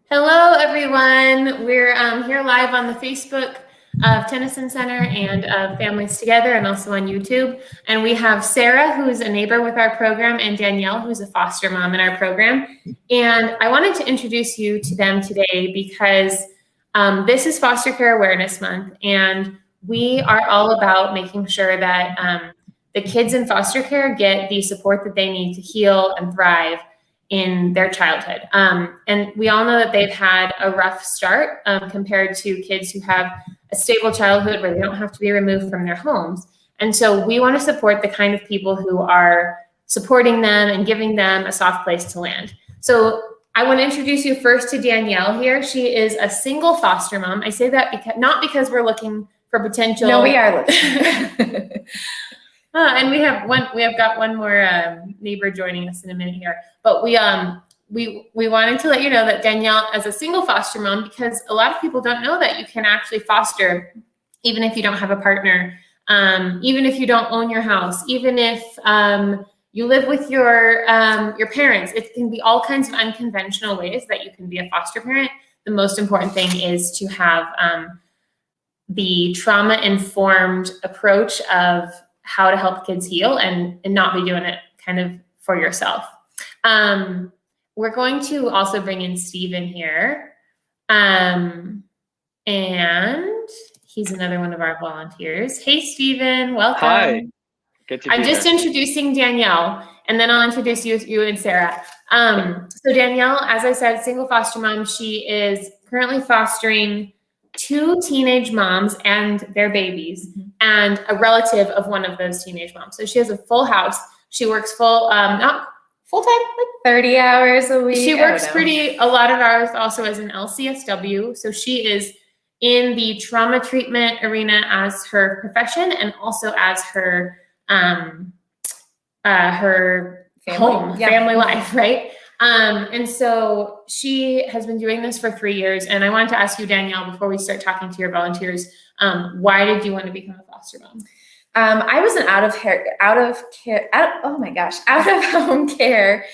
Hello, everyone. We're here live on the Facebook of Tennyson Center and of Families Together, and also on YouTube. And we have Sarah, who's a neighbor with our program, and Danielle, who's a foster mom in our program. And I wanted to introduce you to them today because this is Foster Care Awareness Month, and we are all about making sure that the kids in foster care get the support that they need to heal and thrive in their childhood. And we all know that they've had a rough start compared to kids who have a stable childhood where they don't have to be removed from their homes. And so we want to support the kind of people who are supporting them and giving them a soft place to land. So I want to introduce you first to Danielle here. She is a single foster mom. I say that not because we're looking for potential. No, we are looking. And we have got one more neighbor joining us in a minute here. But we wanted to let you know that Danielle, as a single foster mom, because a lot of people don't know that you can actually foster even if you don't have a partner, even if you don't own your house, even if you live with your parents. It can be all kinds of unconventional ways that you can be a foster parent. The most important thing is to have the trauma-informed approach of how to help kids heal and not be doing it kind of for yourself. We're going to also bring in Steven here. And he's another one of our volunteers. Hey, Steven, welcome. Hi, good to be I'm just here. introducing Danielle, and then I'll introduce you and Sarah. So Danielle, as I said, single foster mom. She is currently fostering 2 teenage moms and their babies, and a relative of one of those teenage moms. So she has a full house. She works not full-time, like 30 hours a week. she works a lot of hours also as an LCSW. So she is in the trauma treatment arena as her profession and also as her family life, right? And so she has been doing this for 3 years. And I wanted to ask you, Danielle, before we start talking to your volunteers, why did you want to become a foster mom? I was an out of home care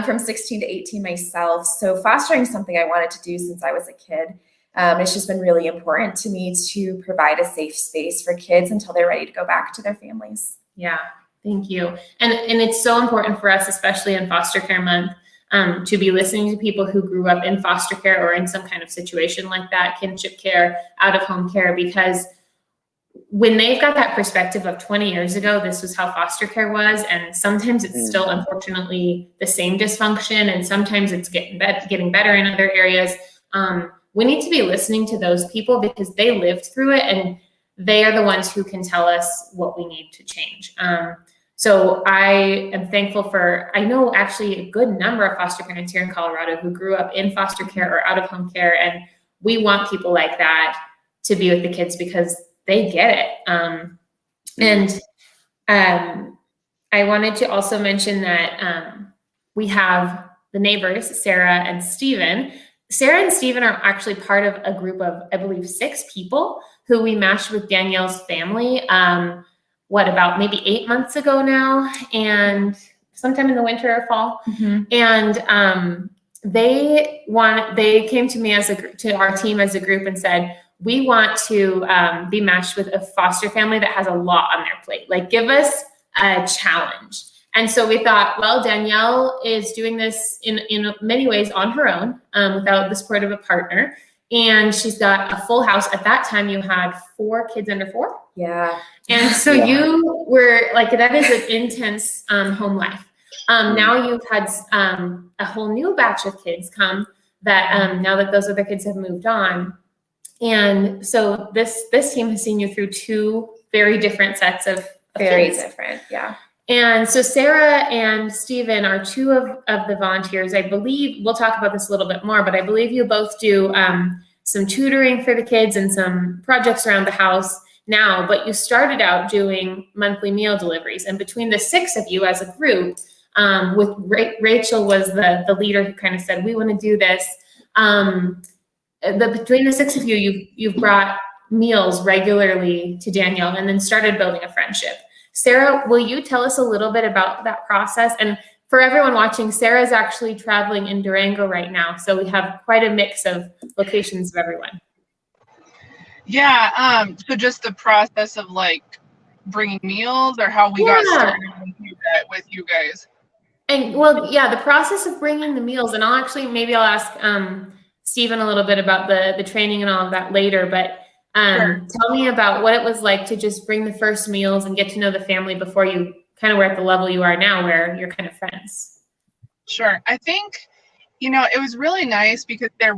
from 16 to 18 myself. So fostering is something I wanted to do since I was a kid. It's just been really important to me to provide a safe space for kids until they're ready to go back to their families. Yeah, thank you. And it's so important for us, especially in Foster Care Month, to be listening to people who grew up in foster care or in some kind of situation like that, kinship care, out of home care, because when they've got that perspective of 20 years ago, this was how foster care was. And sometimes it's still, unfortunately, the same dysfunction. And sometimes it's getting better in other areas. We need to be listening to those people because they lived through it and they are the ones who can tell us what we need to change. So I am thankful I know actually a good number of foster parents here in Colorado who grew up in foster care or out of home care. And we want people like that to be with the kids because they get it. I wanted to also mention that we have the neighbors, Sarah and Steven. Sarah and Steven are actually part of a group of, I believe, 6 people who we matched with Danielle's family. About maybe 8 months ago now, and sometime in the winter or fall. And they came to me to our team as a group and said, we want to be matched with a foster family that has a lot on their plate. Like, give us a challenge. And so we thought, well, Danielle is doing this in many ways on her own, without the support of a partner. And she's got a full house. At that time, you had 4 kids under 4. Yeah. And so you were like, that is an intense home life. Now you've had a whole new batch of kids come that now that those other kids have moved on. And so this team has seen you through 2 very different sets of kids. Different, yeah. And so Sarah and Steven are 2 of the volunteers. I believe, we'll talk about this a little bit more, but I believe you both do some tutoring for the kids and some projects around the house now, but you started out doing monthly meal deliveries. And between the 6 of you as a group, with Rachel was the leader who kind of said, we want to do this. Between the 6 of you, you've brought meals regularly to Danielle and then started building a friendship. Sarah, will you tell us a little bit about that process? And for everyone watching, Sarah's actually traveling in Durango right now. So we have quite a mix of locations of everyone. Yeah. So just the process of like bringing meals, or how we got started with you guys. And well, yeah, the process of bringing the meals, and I'll ask Stephen a little bit about the training and all of that later, but Sure. tell me about what it was like to just bring the first meals and get to know the family before you kind of were at the level you are now where you're kind of friends. Sure. I think, it was really nice because there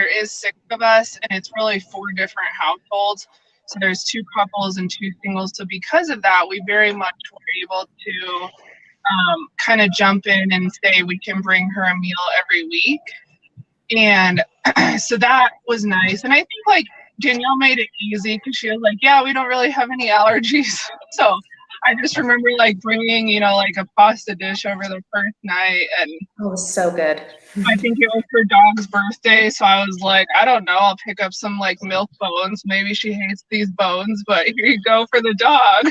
is 6 of us, and it's really 4 different households. So there's 2 couples and 2 singles. So because of that, we very much were able to kind of jump in and say we can bring her a meal every week. And so that was nice. And I think like Danielle made it easy because she was like, yeah, we don't really have any allergies. So I just remember like bringing, like a pasta dish over the first night. And Oh, it was so good. I think it was her dog's birthday. So I was like, I don't know, I'll pick up some like milk bones. Maybe she hates these bones, but here you go for the dog.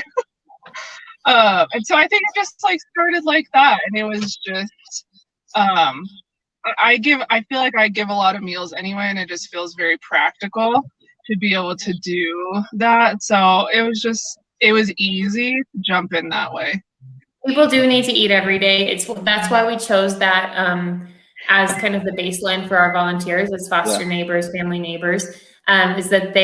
And so I think it just like started like that. And it was just, I feel like I give a lot of meals anyway, and it just feels very practical to be able to do that. So it was easy to jump in that way. People do need to eat every day. That's why we chose that as kind of the baseline for our volunteers as foster neighbors, family neighbors, is that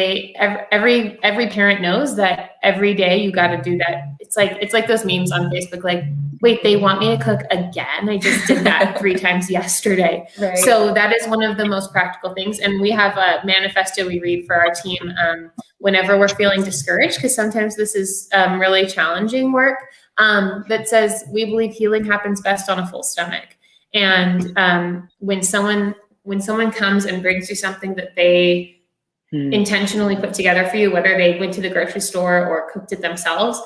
every parent knows that every day you got to do that. It's like those memes on Facebook, like, wait, they want me to cook again? I just did that 3 times yesterday. Right. So that is one of the most practical things. And we have a manifesto we read for our team whenever we're feeling discouraged, because sometimes this is really challenging work, that says we believe healing happens best on a full stomach. And when someone comes and brings you something that they intentionally put together for you, whether they went to the grocery store or cooked it themselves,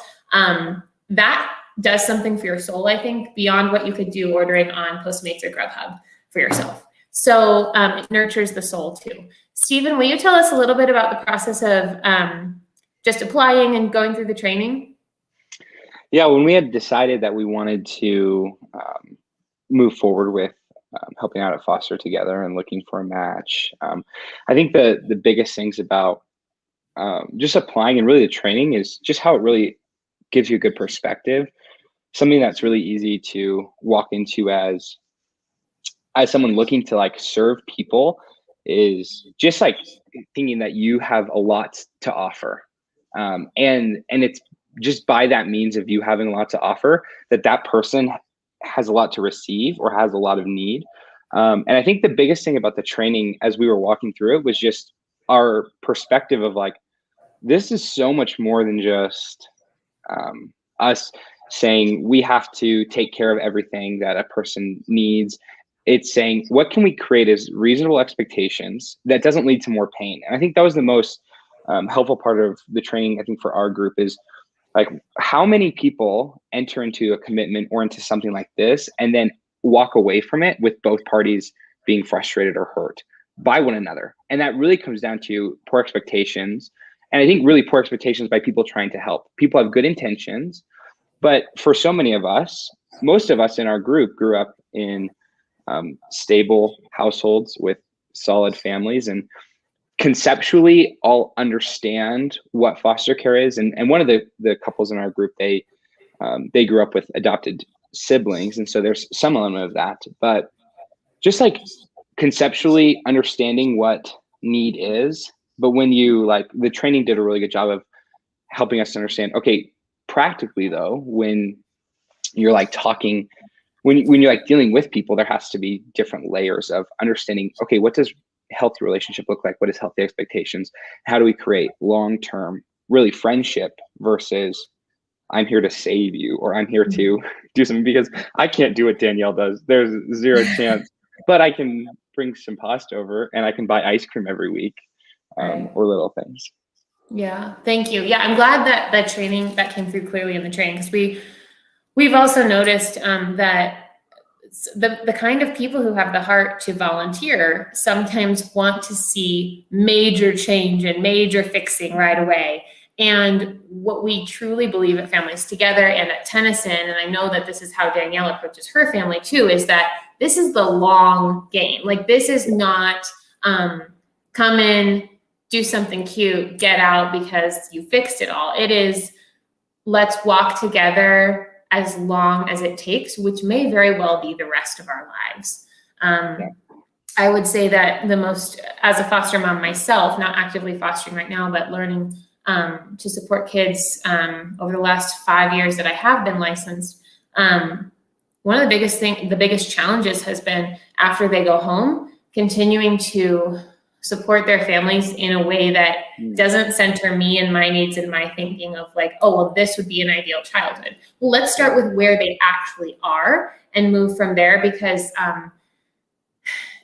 that does something for your soul, I think, beyond what you could do ordering on Postmates or Grubhub for yourself. So it nurtures the soul too. Stephen, will you tell us a little bit about the process of just applying and going through the training? Yeah, when we had decided that we wanted to move forward with helping out at Foster Together and looking for a match, I think the biggest things about just applying and really the training is just how it really gives you a good perspective. Something that's really easy to walk into as someone looking to like serve people is just like thinking that you have a lot to offer, and it's just by that means of you having a lot to offer that person has a lot to receive or has a lot of need. And I think the biggest thing about the training as we were walking through it was just our perspective of like, this is so much more than just us saying we have to take care of everything that a person needs. It's saying, what can we create as reasonable expectations that doesn't lead to more pain? And I think that was the most helpful part of the training, I think, for our group is like, how many people enter into a commitment or into something like this and then walk away from it with both parties being frustrated or hurt by one another? And that really comes down to poor expectations. And I think really poor expectations by people trying to help. People have good intentions, but for so many of us, most of us in our group grew up in stable households with solid families, and conceptually all understand what foster care is. And one of the couples in our group, they grew up with adopted siblings, and so there's some element of that. But just like conceptually understanding what need is, but when you like, the training did a really good job of helping us understand, okay, practically though, when you're like talking, when you're like dealing with people, there has to be different layers of understanding, okay, what does healthy relationship look like? What is healthy expectations? How do we create long-term really friendship versus I'm here to save you, or I'm here to do something? Because I can't do what Danielle does. There's zero chance, but I can bring some pasta over and I can buy ice cream every week, or little things. Yeah, thank you. Yeah, I'm glad that training that came through clearly in the training, because we've also noticed that the kind of people who have the heart to volunteer sometimes want to see major change and major fixing right away. And what we truly believe at Families Together and at Tennyson, and I know that this is how Danielle approaches her family too, is that this is the long game. Like, this is not come in, do something cute, get out because you fixed it all. It is, let's walk together as long as it takes, which may very well be the rest of our lives. I would say that the most, as a foster mom myself, not actively fostering right now, but learning to support kids over the last 5 years that I have been licensed, one of the biggest challenges has been, after they go home, continuing to support their families in a way that doesn't center me and my needs and my thinking of like, oh, well, this would be an ideal childhood. Well, let's start with where they actually are and move from there, because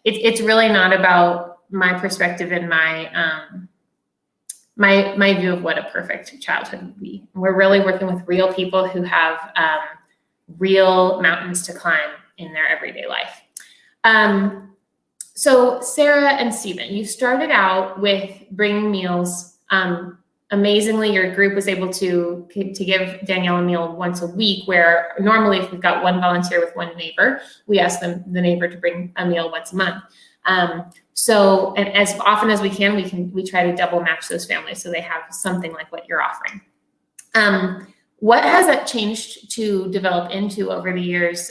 it's really not about my perspective and my view of what a perfect childhood would be. We're really working with real people who have real mountains to climb in their everyday life. So Sarah and Stephen, you started out with bringing meals. Amazingly, your group was able to give Danielle a meal once a week, where normally if we've got one volunteer with one neighbor, we ask the neighbor to bring a meal once a month. So, and as often as we try to double match those families so they have something like what you're offering. What has that changed to develop into over the years,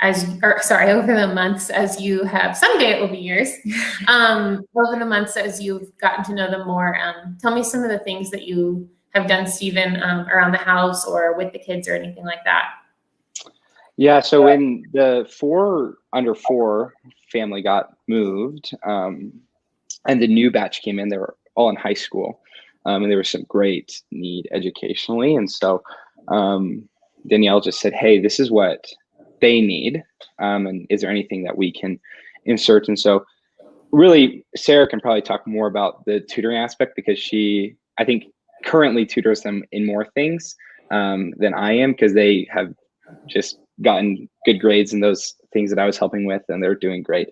over the months as you have, someday it will be years, over the months as you've gotten to know them more? Tell me some of the things that you have done, Stephen, around the house or with the kids or anything like that. Yeah, so when the under 4 family got moved, and the new batch came in, they were all in high school, and there was some great need educationally. And so Danielle just said, hey, this is what they need, and is there anything that we can insert? And so really, Sarah can probably talk more about the tutoring aspect, because she, I think, currently tutors them in more things than I am, because they have just gotten good grades in those things that I was helping with, and they're doing great.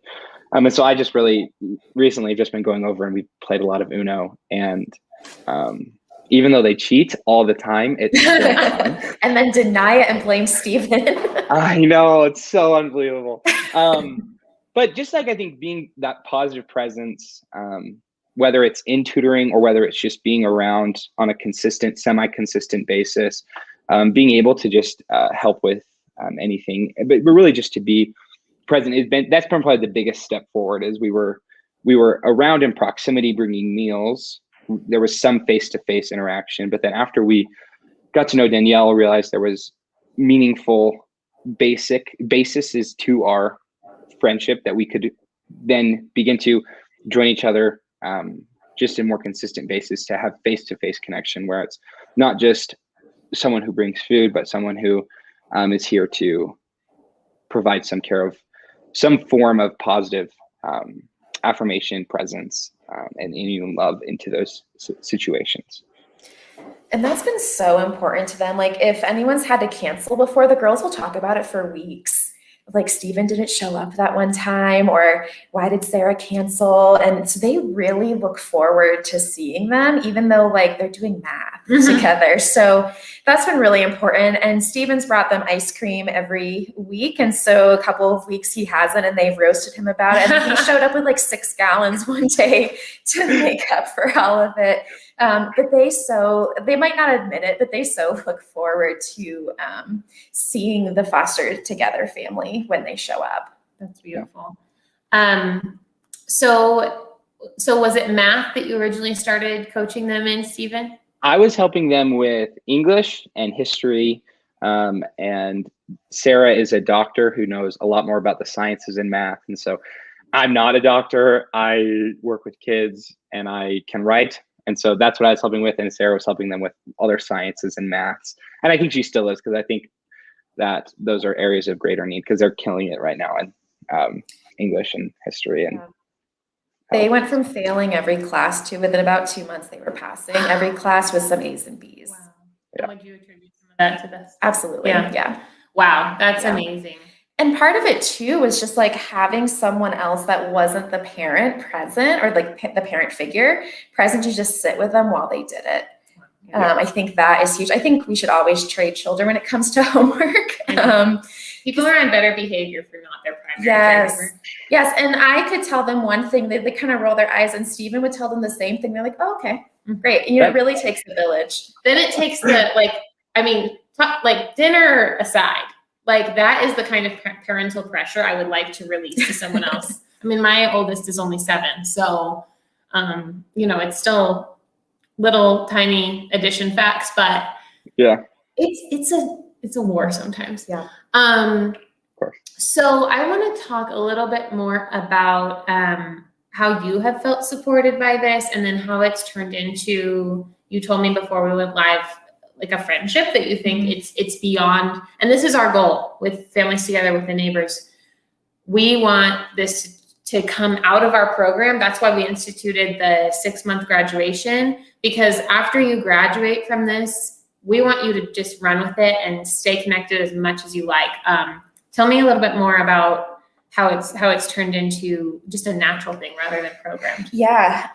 And so I just really recently just been going over, and we played a lot of Uno, and even though they cheat all the time, it's still fun. And then deny it and blame Stephen. I know, it's so unbelievable. But just like, I think being that positive presence, whether it's in tutoring or whether it's just being around on a consistent, semi-consistent basis, being able to just help with anything, but really just to be present, that's been probably the biggest step forward. Is we were around in proximity bringing meals. There was some face-to-face interaction, but then after we got to know Danielle, realized there was meaningful basis to our friendship, that we could then begin to join each other just in more consistent basis, to have face-to-face connection, where it's not just someone who brings food, but someone who is here to provide some care of some form of positive affirmation, presence, and even love into those situations. And that's been so important to them. Like, if anyone's had to cancel before, the girls will talk about it for weeks. Like, Stephen didn't show up that one time, or why did Sarah cancel? And so they really look forward to seeing them, even though like they're doing math together. So that's been really important. And Stephen's brought them ice cream every week. And so a couple of weeks he hasn't, and they've roasted him about it. And he showed up with like 6 gallons one day to make up for all of it. But they might not admit it, but they so look forward to seeing the foster together family when they show up. That's beautiful. So was it math that you originally started coaching them in, Stephen? I was helping them with English and history, and Sarah is a doctor who knows a lot more about the sciences in math. And so I'm not a doctor. I work with kids and I can write. And so that's what I was helping with. And Sarah was helping them with other sciences and maths. And I think she still is, because I think that those are areas of greater need, because they're killing it right now in English and history. And they went from failing every class to, within about 2 months, they were passing every class with some A's and B's. Wow. Yeah. Would you attribute some of that to this? Absolutely. Yeah. Wow. That's amazing. And part of it too was just like having someone else that wasn't the parent present, or like the parent figure present, to just sit with them while they did it. I think that is huge. I think we should always trade children when it comes to homework. People are on better behavior for not their primary caregiver. Yes. And I could tell them one thing, they kind of roll their eyes, and Stephen would tell them the same thing. They're like, oh, okay, great. And, it really takes the village. Then it takes the, dinner aside, that is the kind of parental pressure I would like to release to someone else. I mean, my oldest is only 7. So, it's still little tiny addition facts, but yeah, it's a war sometimes. Yeah. Of course. So I want to talk a little bit more about how you have felt supported by this, and then how it's turned into, you told me before we went live, like a friendship that you think it's beyond, and this is our goal with Families Together with the Neighbors. We want this to come out of our program. That's why we instituted the 6-month graduation, because after you graduate from this, we want you to just run with it and stay connected as much as you like. Tell me a little bit more about how it's turned into just a natural thing rather than programmed. Yeah.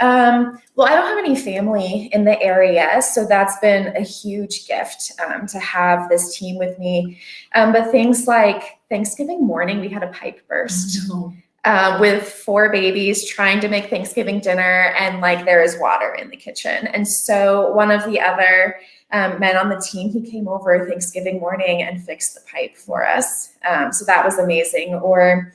Well, I don't have any family in the area, so that's been a huge gift to have this team with me. But things like Thanksgiving morning, we had a pipe burst. With 4 babies trying to make Thanksgiving dinner, and there is water in the kitchen. And so one of the other men on the team, he came over Thanksgiving morning and fixed the pipe for us. So that was amazing. Or,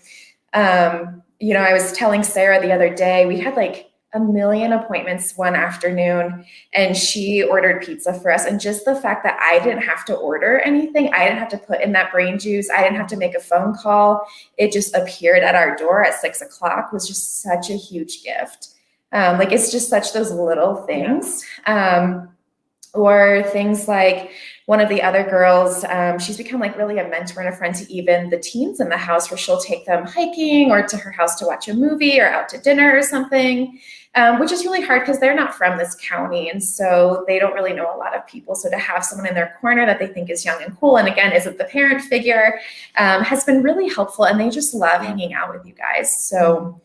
I was telling Sarah the other day, we had 1 million appointments one afternoon, and she ordered pizza for us. And just the fact that I didn't have to order anything, I didn't have to put in that brain juice, I didn't have to make a phone call, it just appeared at our door at 6:00, was just such a huge gift. It's just such those little things. Or things like one of the other girls, she's become really a mentor and a friend to even the teens in the house, where she'll take them hiking or to her house to watch a movie or out to dinner or something, which is really hard because they're not from this county. And so they don't really know a lot of people. So to have someone in their corner that they think is young and cool, and again, isn't the parent figure, has been really helpful. And they just love hanging out with you guys. So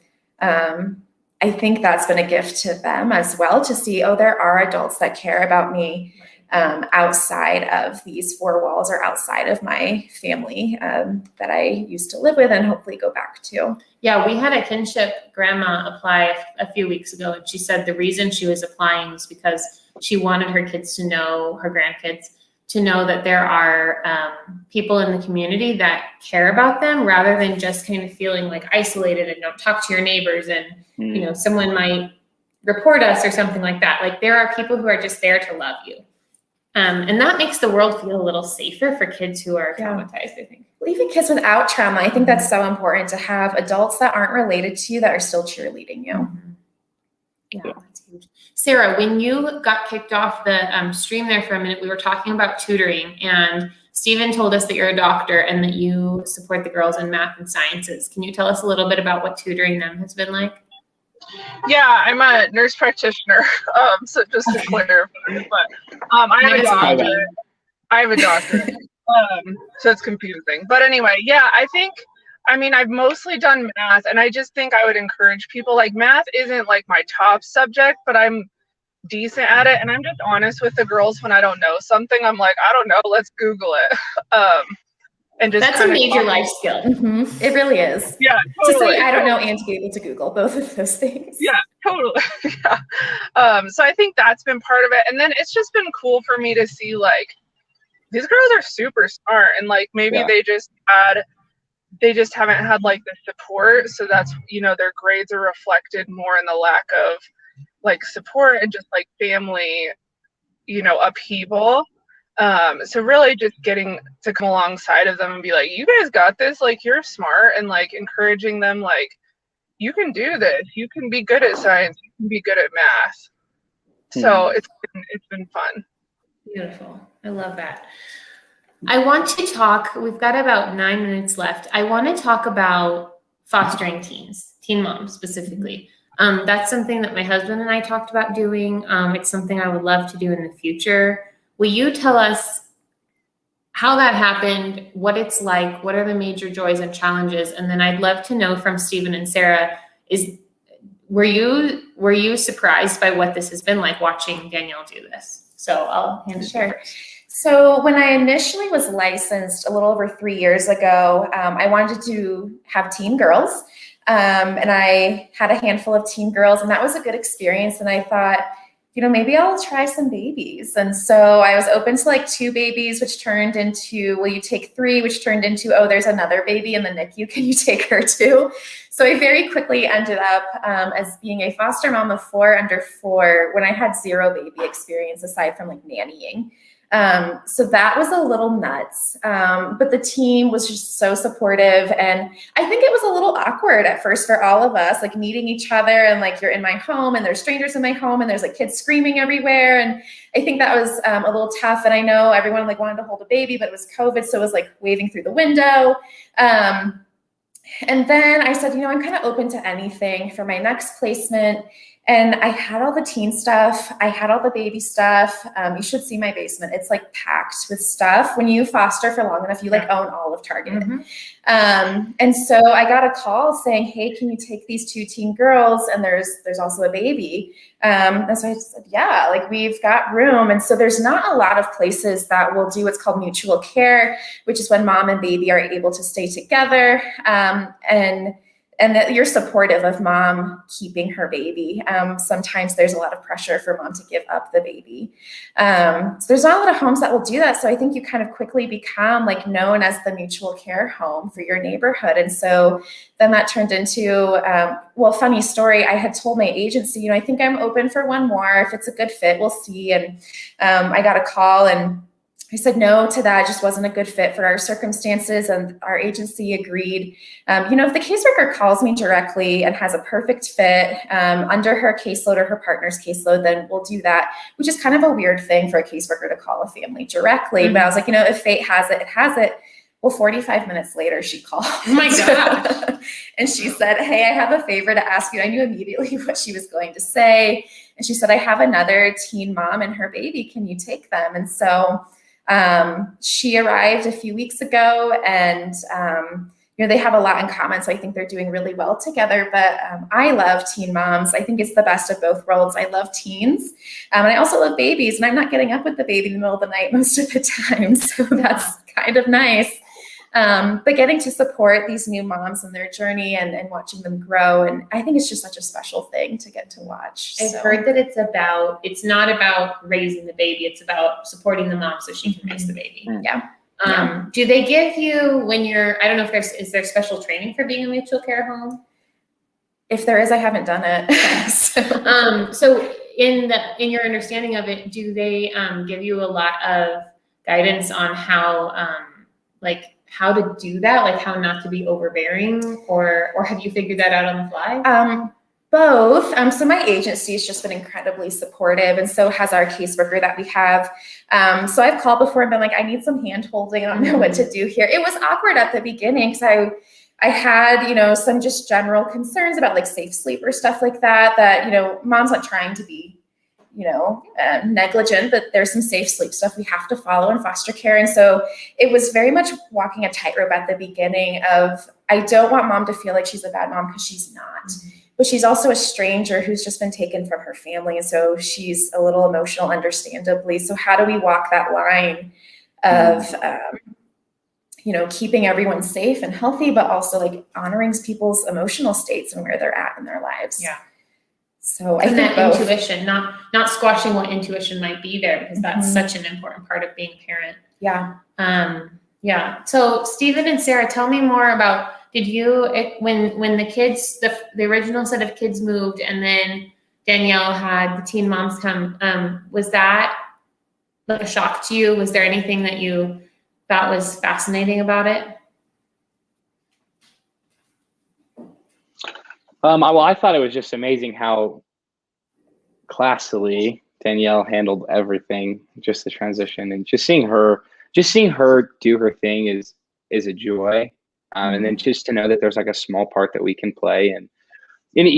I think that's been a gift to them as well, to see, oh, there are adults that care about me outside of these 4 walls, or outside of my family that I used to live with and hopefully go back to. Yeah, we had a kinship grandma apply a few weeks ago, and she said the reason she was applying was because she wanted her kids to know, her grandkids, to know that there are people in the community that care about them, rather than just kind of feeling isolated and don't talk to your neighbors, and someone might report us or something like that. There are people who are just there to love you. And that makes the world feel a little safer for kids who are traumatized, I think. Well, even kids without trauma, I think that's so important, to have adults that aren't related to you that are still cheerleading you. Yeah, that's huge. Sarah, when you got kicked off the stream there for a minute, we were talking about tutoring, and Stephen told us that you're a doctor and that you support the girls in math and sciences. Can you tell us a little bit about what tutoring them has been like? Yeah, I'm a nurse practitioner, so just to clarify, but I have a doctorate. So it's confusing. But anyway, yeah, I've mostly done math, and I just think I would encourage people, math isn't my top subject, but I'm decent at it, and I'm just honest with the girls when I don't know something. I'm like, I don't know, let's Google it. And just that's a major life skill. It really is. Yeah, totally. To say I don't know and to be able to Google both of those things. Yeah, totally. Yeah. So I think that's been part of it. And then it's just been cool for me to see these girls are super smart, and maybe they just haven't had the support. So that's, their grades are reflected more in the lack of support and just family, upheaval. So really just getting to come alongside of them and be like, you guys got this, you're smart, and encouraging them, you can do this, you can be good at science, you can be good at math. So it's been fun. Beautiful. I love that. I want to talk, we've got about 9 minutes left. I want to talk about fostering teens, teen moms specifically. That's something that my husband and I talked about doing. It's something I would love to do in the future. Will you tell us how that happened, what it's like, what are the major joys and challenges? And then I'd love to know from Stephen and Sarah, were you surprised by what this has been like watching Danielle do this? So I'll hand it to you Sure. first. So when I initially was licensed a little over 3 years ago, I wanted to have teen girls. And I had a handful of teen girls, and that was a good experience. And I thought, maybe I'll try some babies. And so I was open to like 2 babies, which turned into, will you take 3, which turned into, oh, there's another baby in the NICU. Can you take her too? So I very quickly ended up as being a foster mom of 4 under 4 when I had 0 baby experience aside from like nannying. So that was a little nuts, but the team was just so supportive. And I think it was a little awkward at first for all of us, like meeting each other and like you're in my home and there's strangers in my home and there's like kids screaming everywhere. And I think that was a little tough. And I know everyone like wanted to hold a baby, but it was COVID. So it was like waving through the window. And then I said, I'm kind of open to anything for my next placement. And I had all the teen stuff. I had all the baby stuff. You should see my basement. It's like packed with stuff. When you foster for long enough, you like own all of Target. Mm-hmm. And so I got a call saying, hey, can you take these 2 teen girls? And there's also a baby. And so I said, yeah, like we've got room. And so there's not a lot of places that will do what's called mutual care, which is when mom and baby are able to stay together. And that you're supportive of mom keeping her baby. Sometimes there's a lot of pressure for mom to give up the baby. So there's not a lot of homes that will do that. So I think you kind of quickly become like known as the mutual care home for your neighborhood. And so then that turned into, funny story. I had told my agency, I think I'm open for 1 more. If it's a good fit, we'll see. And I got a call and I said no to that. It just wasn't a good fit for our circumstances, and our agency agreed. If the caseworker calls me directly and has a perfect fit under her caseload or her partner's caseload, then we'll do that, which is kind of a weird thing for a caseworker to call a family directly. Mm-hmm. But I was like, if fate has it, it has it. Well, 45 minutes later, she called. Oh my God. And she said, hey, I have a favor to ask you. I knew immediately what she was going to say. And she said, I have another teen mom and her baby. Can you take them? And so she arrived a few weeks ago, and they have a lot in common. So I think they're doing really well together. But I love teen moms. I think it's the best of both worlds. I love teens, and I also love babies. And I'm not getting up with the baby in the middle of the night most of the time. So that's kind of nice. But getting to support these new moms in their journey and watching them grow. And I think it's just such a special thing to get to watch. I've heard that it's not about raising the baby. It's about supporting the mom so she can raise the baby. Yeah. Do they give you I don't know if is there special training for being a mutual care home? If there is, I haven't done it. So in your understanding of it, do they give you a lot of guidance on how to do that, like how not to be overbearing, or have you figured that out on the fly? Both. So my agency has just been incredibly supportive, and so has our caseworker that we have. So I've called before and been like, I need some hand holding. I don't know what to do here. It was awkward at the beginning because I had, some just general concerns about like safe sleep or stuff like that, mom's not trying to be negligent, but there's some safe sleep stuff we have to follow in foster care. And so it was very much walking a tightrope at the beginning of, I don't want mom to feel like she's a bad mom because she's not, but she's also a stranger who's just been taken from her family. And so she's a little emotional, understandably. So how do we walk that line of, keeping everyone safe and healthy, but also like honoring people's emotional states and where they're at in their lives. Yeah. So I think think that both. Intuition, not squashing what intuition might be there, because that's such an important part of being a parent. Yeah. So Stephen and Sarah, tell me more about, when the kids, the original set of kids moved, and then Danielle had the teen moms come, was that like a shock to you? Was there anything that you thought was fascinating about it? Well, I thought it was just amazing how classily Danielle handled everything, just the transition, and just seeing her do her thing is a joy. And then just to know that there's like a small part that we can play, and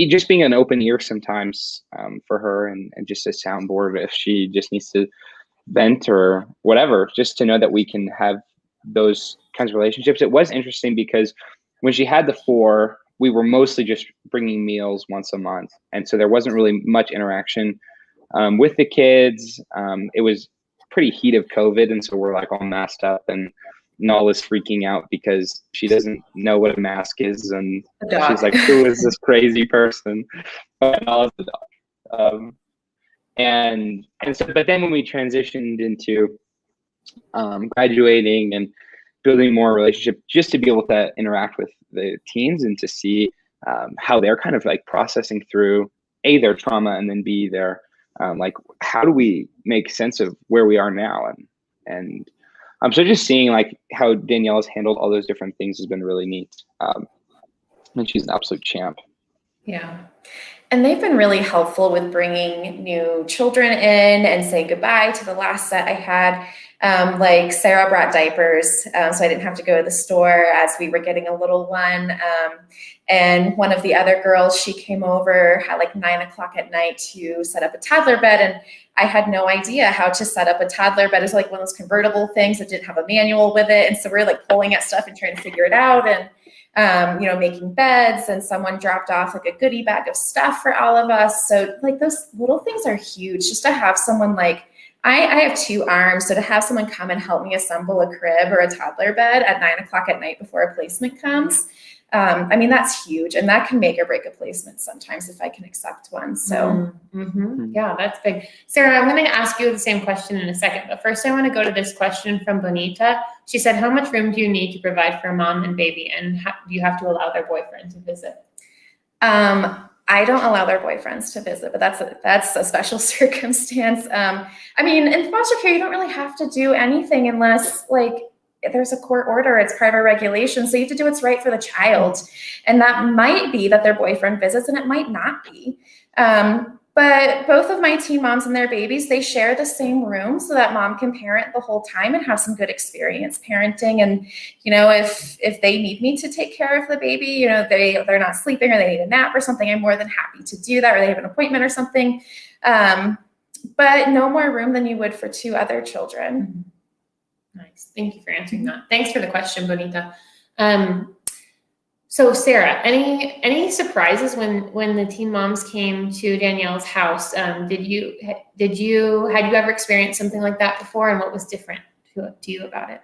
just being an open ear sometimes for her, and just a soundboard if she just needs to vent or whatever, just to know that we can have those kinds of relationships. It was interesting because when she had the 4, we were mostly just bringing meals once a month. And so there wasn't really much interaction with the kids. It was pretty heat of COVID, and so we're like all masked up, and Null is freaking out because she doesn't know what a mask is, and she's like, "Who is this crazy person?" But Null is the dog. And so, but then when we transitioned into graduating and building more relationship, just to be able to interact with the teens and to see how they're kind of like processing through A, their trauma, and then B, their like, how do we make sense of where we are now? And so just seeing like how Danielle has handled all those different things has been really neat. And she's an absolute champ. Yeah. And they've been really helpful with bringing new children in and saying goodbye to the last set I had. Like Sarah brought diapers, so I didn't have to go to the store as we were getting a little one. And one of the other girls, she came over at like 9 o'clock at night to set up a toddler bed. And I had no idea how to set up a toddler bed. It was like one of those convertible things that didn't have a manual with it. And so we were like pulling at stuff and trying to figure it out. And making beds, and someone dropped off like a goodie bag of stuff for all of us. So like those little things are huge, just to have someone like, I have 2 arms. So to have someone come and help me assemble a crib or a toddler bed at 9 o'clock at night before a placement comes, that's huge. And that can make or break a placement sometimes if I can accept one. So yeah, that's big. Sarah, I'm going to ask you the same question in a second, but first I want to go to this question from Bonita. She said, how much room do you need to provide for mom and baby? And do you have to allow their boyfriend to visit? I don't allow their boyfriends to visit, but that's a special circumstance. In foster care, you don't really have to do anything unless like there's a court order, it's private regulation. So you have to do what's right for the child. And that might be that their boyfriend visits, and it might not be. But both of my teen moms and their babies, they share the same room so that mom can parent the whole time and have some good experience parenting. And, if they need me to take care of the baby, they're not sleeping or they need a nap or something, I'm more than happy to do that, or they have an appointment or something. But no more room than you would for 2 other children. Nice. Thank you for answering that. Thanks for the question, Bonita. So Sarah, any surprises when the teen moms came to Danielle's house? Had you ever experienced something like that before, and what was different to you about it?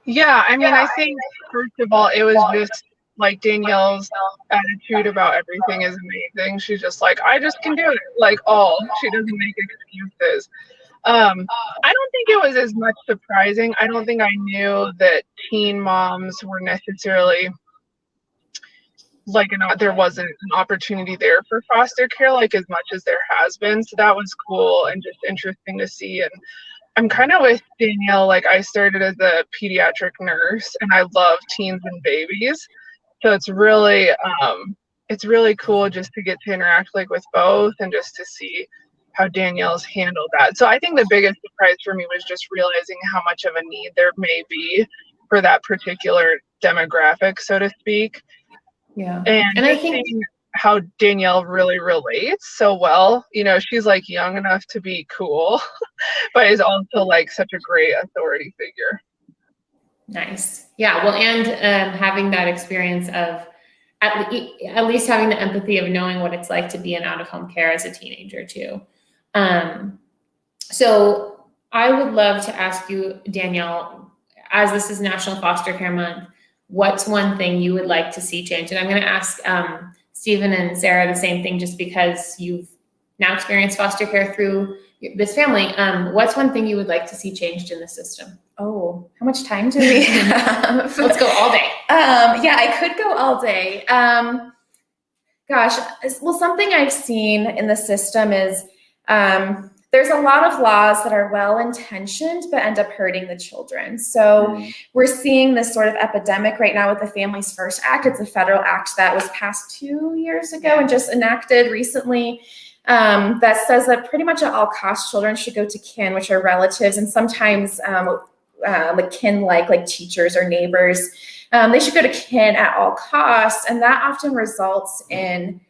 Yeah, I think first of all, it was just like Danielle's attitude about everything is amazing. She's just like, I just can do it. Like she doesn't make excuses. I don't think it was as much surprising. I don't think I knew that teen moms were necessarily there wasn't an opportunity there for foster care like as much as there has been. So that was cool and just interesting to see. And I'm kind of with Danielle. Like I started as a pediatric nurse and I love teens and babies. So it's really cool just to get to interact like with both and just to see how Danielle's handled that. So I think the biggest surprise for me was just realizing how much of a need there may be for that particular demographic, so to speak. Yeah. And I think how Danielle really relates so well. She's like young enough to be cool, but is also like such a great authority figure. Nice. Yeah. Well, and having that experience of at least having the empathy of knowing what it's like to be in out-of-home care as a teenager too. So I would love to ask you, Danielle, as this is National Foster Care Month, what's one thing you would like to see change? And I'm going to ask Stephen and Sarah the same thing, just because you've now experienced foster care through this family. What's one thing you would like to see changed in the system? Oh, how much time do we have? Let's go all day. Yeah, I could go all day. Something I've seen in the system is there's a lot of laws that are well-intentioned but end up hurting the children. So we're seeing this sort of epidemic right now with the Families First Act. It's a federal act that was passed 2 years ago and just enacted recently, that says that pretty much at all costs children should go to kin, which are relatives, and sometimes like kin like teachers or neighbors. They should go to kin at all costs, and that often results in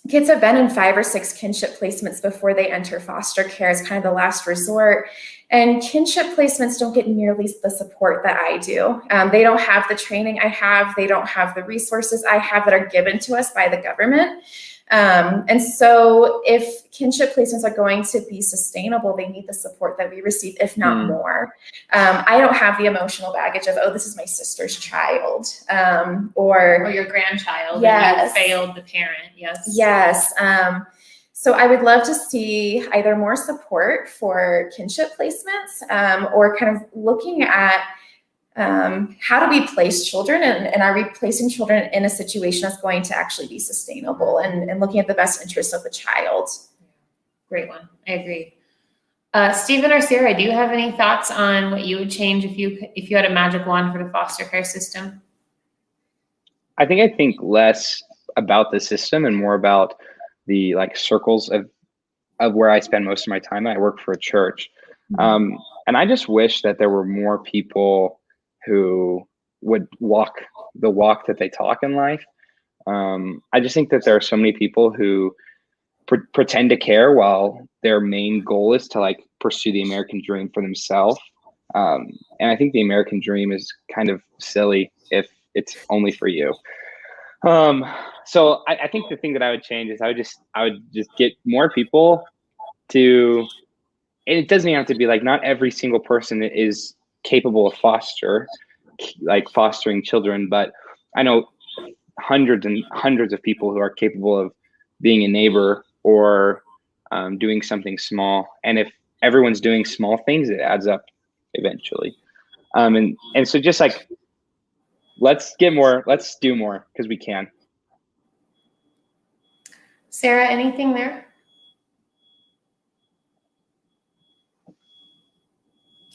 kids have been in 5 or 6 kinship placements before they enter foster care as kind of the last resort. And kinship placements don't get nearly the support that I do. They don't have the training I have. They don't have the resources I have that are given to us by the government. And so if kinship placements are going to be sustainable, they need the support that we receive, if not more. I don't have the emotional baggage of, oh, this is my sister's child, or your grandchild. Yes. And you failed the parent. Yes. Yes. So I would love to see either more support for kinship placements, or kind of looking at how do we place children, and are we placing children in a situation that's going to actually be sustainable, and looking at the best interest of the child. Great one. I agree. Stephen or Sarah, do you have any thoughts on what you would change if you had a magic wand for the foster care system? I think less about the system and more about the circles of where I spend most of my time. I work for a church. And I just wish that there were more people who would walk the walk that they talk in life. I just think that there are so many people who pretend to care while their main goal is to pursue the American dream for themselves. And I think the American dream is kind of silly if it's only for you. So I think the thing that I would change is I would just get more people to, and it doesn't even have to be not every single person is capable of fostering children, but I know hundreds and hundreds of people who are capable of being a neighbor or doing something small. And if everyone's doing small things, it adds up eventually. And so just let's do more because we can. Sarah, anything there?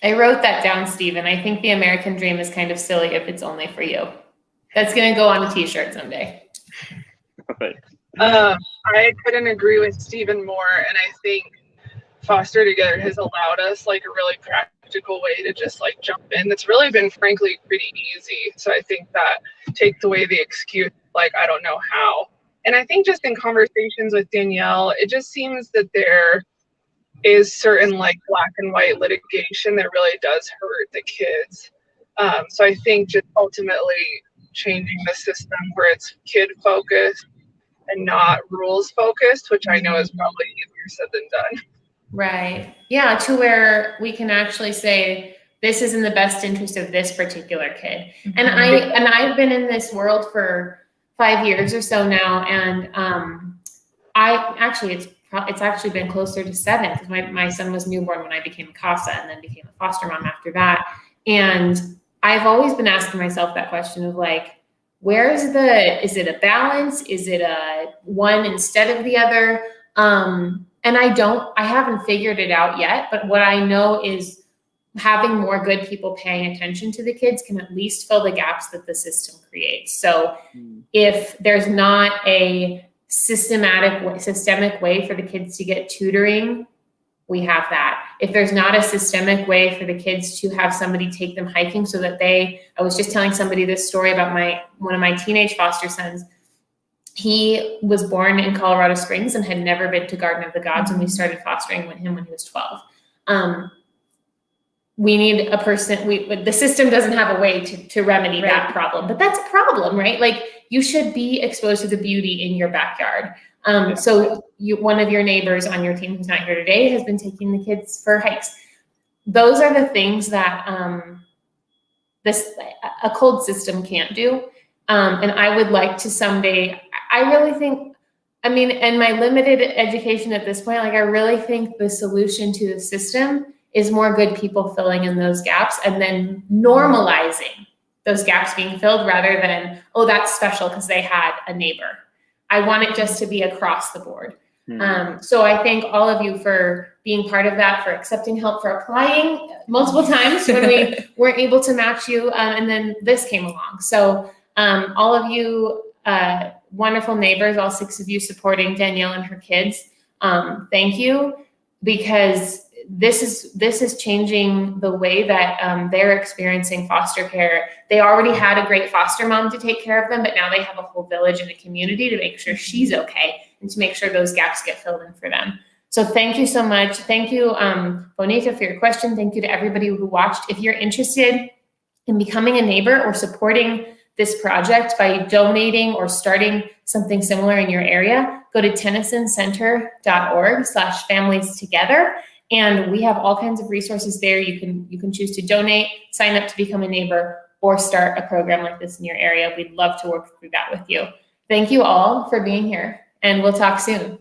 I wrote that down, Stephen. I think the American dream is kind of silly if it's only for you. That's going to go on a t-shirt someday. I couldn't agree with Stephen more. And I think Foster Together has allowed us a really practical way to just jump in. That's really been frankly pretty easy. So I think that takes away the excuse, I don't know how. And I think just in conversations with Danielle, it just seems that there is certain black and white litigation that really does hurt the kids. So I think just ultimately changing the system where it's kid focused and not rules focused, which I know is probably easier said than done. Right. Yeah, to where we can actually say this is in the best interest of this particular kid. And I've been in this world for 5 years or so now, and it's actually been closer to 7 because my son was newborn when I became a CASA and then became a foster mom after that. And I've always been asking myself that question of is it a balance? Is it a one instead of the other? And I haven't figured it out yet, but what I know is having more good people paying attention to the kids can at least fill the gaps that the system creates. So if there's not a systemic way for the kids to get tutoring, we have that. If there's not a systemic way for the kids to have somebody take them hiking so that I was just telling somebody this story about one of my teenage foster sons. He was born in Colorado Springs and had never been to Garden of the Gods when we started fostering him when he was 12. We need a person, the system doesn't have a way to remedy that problem, but that's a problem, right? You should be exposed to the beauty in your backyard. So one of your neighbors on your team who's not here today has been taking the kids for hikes. Those are the things that a cold system can't do. And I would like to someday, I really think, in my limited education at this point, I really think the solution to the system is more good people filling in those gaps and then normalizing those gaps being filled rather than, oh, that's special because they had a neighbor. I want it just to be across the board. So I thank all of you for being part of that, for accepting help, for applying multiple times when we weren't able to match you. And then this came along. So all of you wonderful neighbors, all 6 of you supporting Danielle and her kids, thank you, because this is changing the way that they're experiencing foster care. They already had a great foster mom to take care of them, but now they have a whole village and a community to make sure she's okay and to make sure those gaps get filled in for them. So thank you so much. Thank you, Bonita, for your question. Thank you to everybody who watched. If you're interested in becoming a neighbor or supporting this project by donating or starting something similar in your area, go to tennysonCenter.org/families together. And we have all kinds of resources there. You can choose to donate, sign up to become a neighbor, or start a program like this in your area. We'd love to work through that with you. Thank you all for being here, and we'll talk soon.